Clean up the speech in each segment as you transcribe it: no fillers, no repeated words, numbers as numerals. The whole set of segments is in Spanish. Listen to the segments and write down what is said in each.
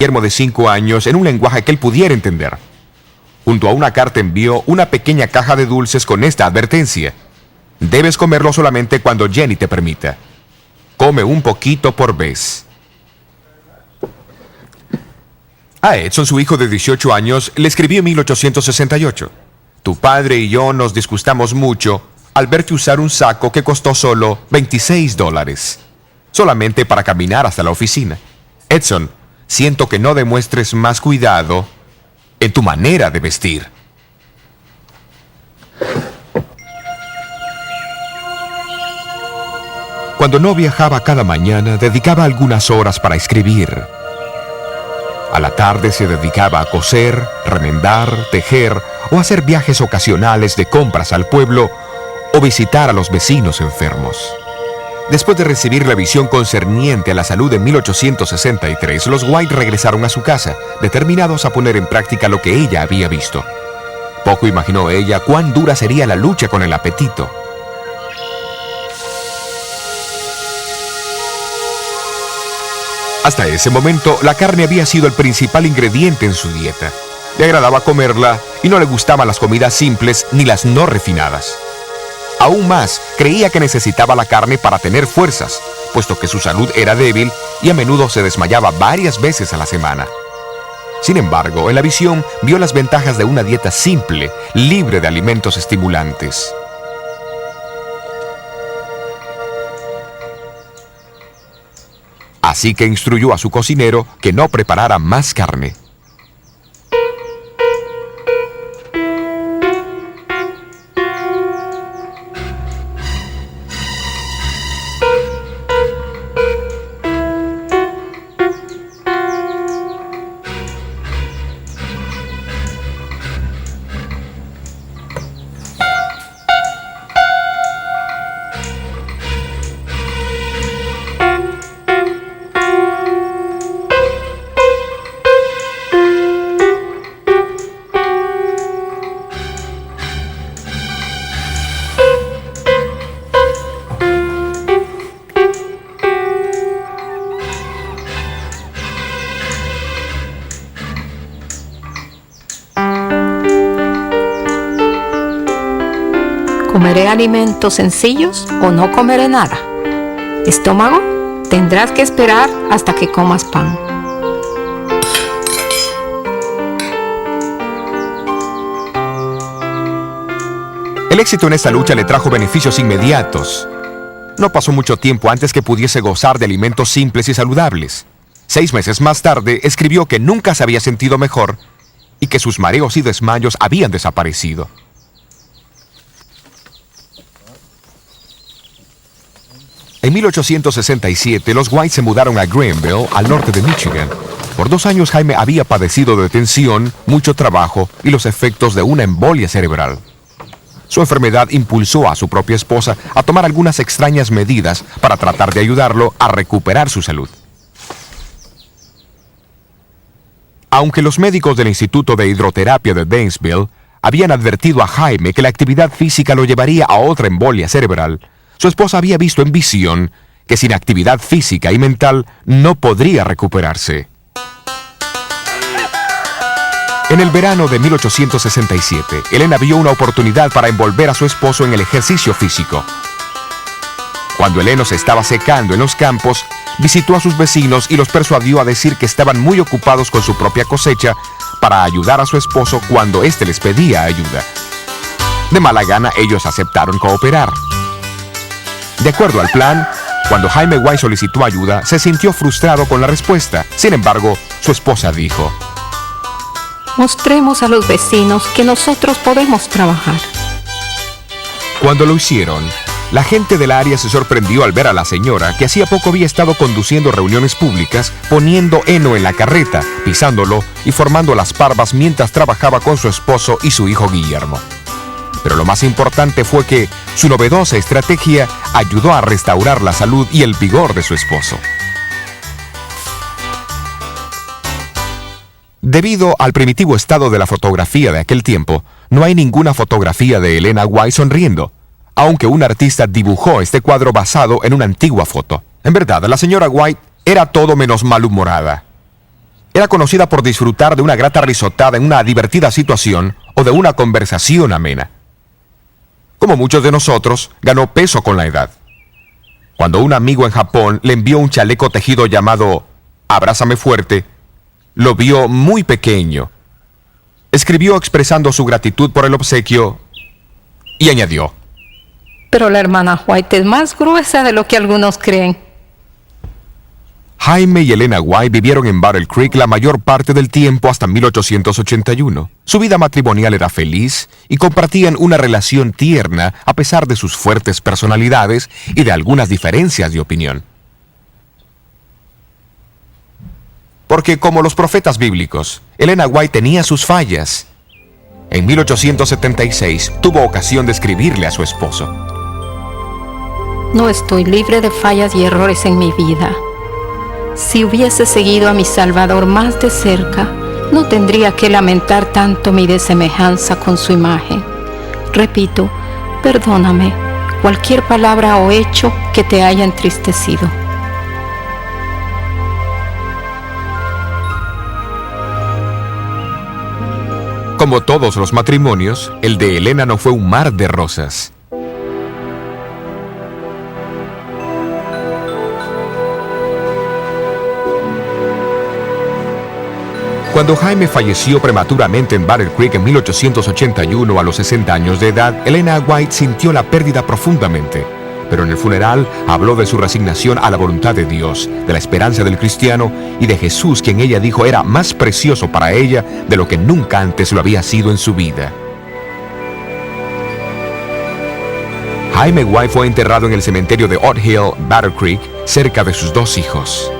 Guillermo de 5 años en un lenguaje que él pudiera entender. Junto a una carta envió una pequeña caja de dulces con esta advertencia: debes comerlo solamente cuando Jenny te permita. Come un poquito por vez. A Edson, su hijo de 18 años, le escribió en 1868: tu padre y yo nos disgustamos mucho al verte usar un saco que costó solo $26, solamente para caminar hasta la oficina. Edson, siento que no demuestres más cuidado en tu manera de vestir. Cuando no viajaba cada mañana, dedicaba algunas horas para escribir. A la tarde se dedicaba a coser, remendar, tejer o hacer viajes ocasionales de compras al pueblo o visitar a los vecinos enfermos. Después de recibir la visión concerniente a la salud en 1863, los White regresaron a su casa, determinados a poner en práctica lo que ella había visto. Poco imaginó ella cuán dura sería la lucha con el apetito. Hasta ese momento, la carne había sido el principal ingrediente en su dieta. Le agradaba comerla y no le gustaban las comidas simples ni las no refinadas. Aún más, creía que necesitaba la carne para tener fuerzas, puesto que su salud era débil y a menudo se desmayaba varias veces a la semana. Sin embargo, en la visión vio las ventajas de una dieta simple, libre de alimentos estimulantes. Así que instruyó a su cocinero que no preparara más carne. ¿Comeré alimentos sencillos o no comeré nada? Estómago, tendrás que esperar hasta que comas pan. El éxito en esta lucha le trajo beneficios inmediatos. No pasó mucho tiempo antes que pudiese gozar de alimentos simples y saludables. 6 meses más tarde, escribió que nunca se había sentido mejor y que sus mareos y desmayos habían desaparecido. En 1867, los White se mudaron a Greenville, al norte de Michigan. Por 2 años, Jaime había padecido de tensión, mucho trabajo y los efectos de una embolia cerebral. Su enfermedad impulsó a su propia esposa a tomar algunas extrañas medidas para tratar de ayudarlo a recuperar su salud. Aunque los médicos del Instituto de Hidroterapia de Danesville habían advertido a Jaime que la actividad física lo llevaría a otra embolia cerebral, su esposa había visto en visión que sin actividad física y mental no podría recuperarse. En el verano de 1867, Elena vio una oportunidad para envolver a su esposo en el ejercicio físico. Cuando el heno se estaba secando en los campos, visitó a sus vecinos y los persuadió a decir que estaban muy ocupados con su propia cosecha para ayudar a su esposo cuando éste les pedía ayuda. De mala gana, ellos aceptaron cooperar. De acuerdo al plan, cuando Jaime White solicitó ayuda, se sintió frustrado con la respuesta. Sin embargo, su esposa dijo: mostremos a los vecinos que nosotros podemos trabajar. Cuando lo hicieron, la gente del área se sorprendió al ver a la señora, que hacía poco había estado conduciendo reuniones públicas, poniendo heno en la carreta, pisándolo y formando las parvas mientras trabajaba con su esposo y su hijo Guillermo. Pero lo más importante fue que su novedosa estrategia ayudó a restaurar la salud y el vigor de su esposo. Debido al primitivo estado de la fotografía de aquel tiempo, no hay ninguna fotografía de Elena White sonriendo, aunque un artista dibujó este cuadro basado en una antigua foto. En verdad, la señora White era todo menos malhumorada. Era conocida por disfrutar de una grata risotada en una divertida situación o de una conversación amena. Como muchos de nosotros, ganó peso con la edad. Cuando un amigo en Japón le envió un chaleco tejido llamado Abrázame fuerte, lo vio muy pequeño. Escribió expresando su gratitud por el obsequio y añadió: Pero la hermana White es más gruesa de lo que algunos creen. Jaime y Elena White vivieron en Battle Creek la mayor parte del tiempo hasta 1881. Su vida matrimonial era feliz y compartían una relación tierna a pesar de sus fuertes personalidades y de algunas diferencias de opinión. Porque, como los profetas bíblicos, Elena White tenía sus fallas. En 1876 tuvo ocasión de escribirle a su esposo: No estoy libre de fallas y errores en mi vida. Si hubiese seguido a mi Salvador más de cerca, no tendría que lamentar tanto mi desemejanza con su imagen. Repito, perdóname cualquier palabra o hecho que te haya entristecido. Como todos los matrimonios, el de Elena no fue un mar de rosas. Cuando Jaime falleció prematuramente en Battle Creek en 1881 a los 60 años de edad, Elena White sintió la pérdida profundamente. Pero en el funeral habló de su resignación a la voluntad de Dios, de la esperanza del cristiano y de Jesús, quien ella dijo era más precioso para ella de lo que nunca antes lo había sido en su vida. Jaime White fue enterrado en el cementerio de Odd Hill, Battle Creek, cerca de sus dos hijos.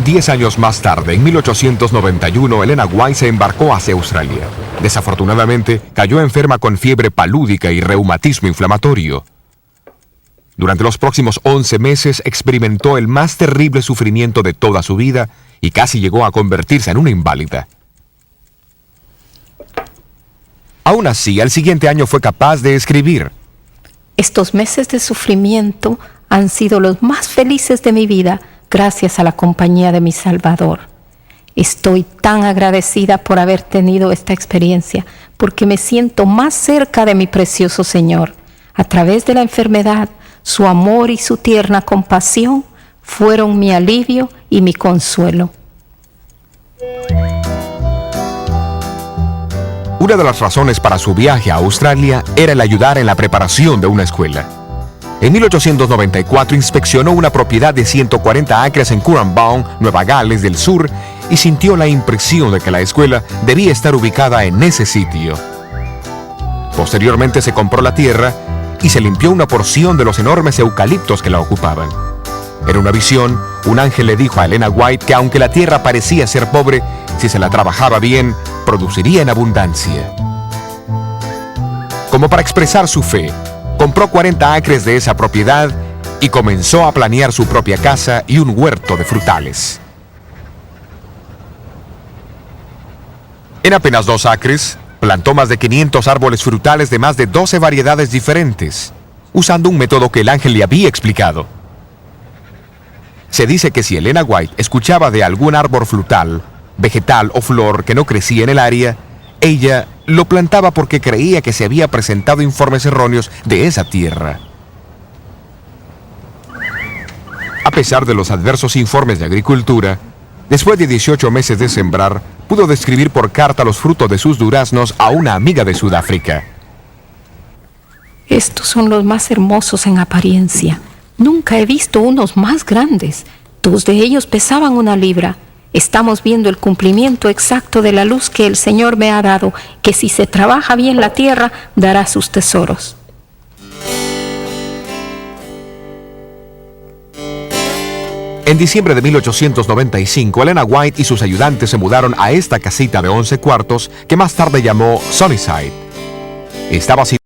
Diez años más tarde, en 1891, Elena White se embarcó hacia Australia. Desafortunadamente, cayó enferma con fiebre palúdica y reumatismo inflamatorio. Durante los próximos 11 meses experimentó el más terrible sufrimiento de toda su vida y casi llegó a convertirse en una inválida. Aún así, al siguiente año fue capaz de escribir: Estos meses de sufrimiento han sido los más felices de mi vida, gracias a la compañía de mi Salvador. Estoy tan agradecida por haber tenido esta experiencia, porque me siento más cerca de mi precioso Señor. A través de la enfermedad, su amor y su tierna compasión fueron mi alivio y mi consuelo. Una de las razones para su viaje a Australia era el ayudar en la preparación de una escuela. En 1894 inspeccionó una propiedad de 140 acres en Currambone, Nueva Gales del Sur, y sintió la impresión de que la escuela debía estar ubicada en ese sitio. Posteriormente se compró la tierra y se limpió una porción de los enormes eucaliptos que la ocupaban. En una visión, un ángel le dijo a Elena White que aunque la tierra parecía ser pobre, si se la trabajaba bien, produciría en abundancia. Como para expresar su fe, compró 40 acres de esa propiedad y comenzó a planear su propia casa y un huerto de frutales. En apenas 2 acres, plantó más de 500 árboles frutales de más de 12 variedades diferentes, usando un método que el ángel le había explicado. Se dice que si Elena White escuchaba de algún árbol frutal, vegetal o flor que no crecía en el área, ella lo plantaba porque creía que se había presentado informes erróneos de esa tierra. A pesar de los adversos informes de agricultura, después de 18 meses de sembrar, pudo describir por carta los frutos de sus duraznos a una amiga de Sudáfrica. Estos son los más hermosos en apariencia. Nunca he visto unos más grandes. 2 de ellos pesaban 1 libra. Estamos viendo el cumplimiento exacto de la luz que el Señor me ha dado, que si se trabaja bien la tierra, dará sus tesoros. En diciembre de 1895, Elena White y sus ayudantes se mudaron a esta casita de 11 cuartos que más tarde llamó Sunnyside. estaba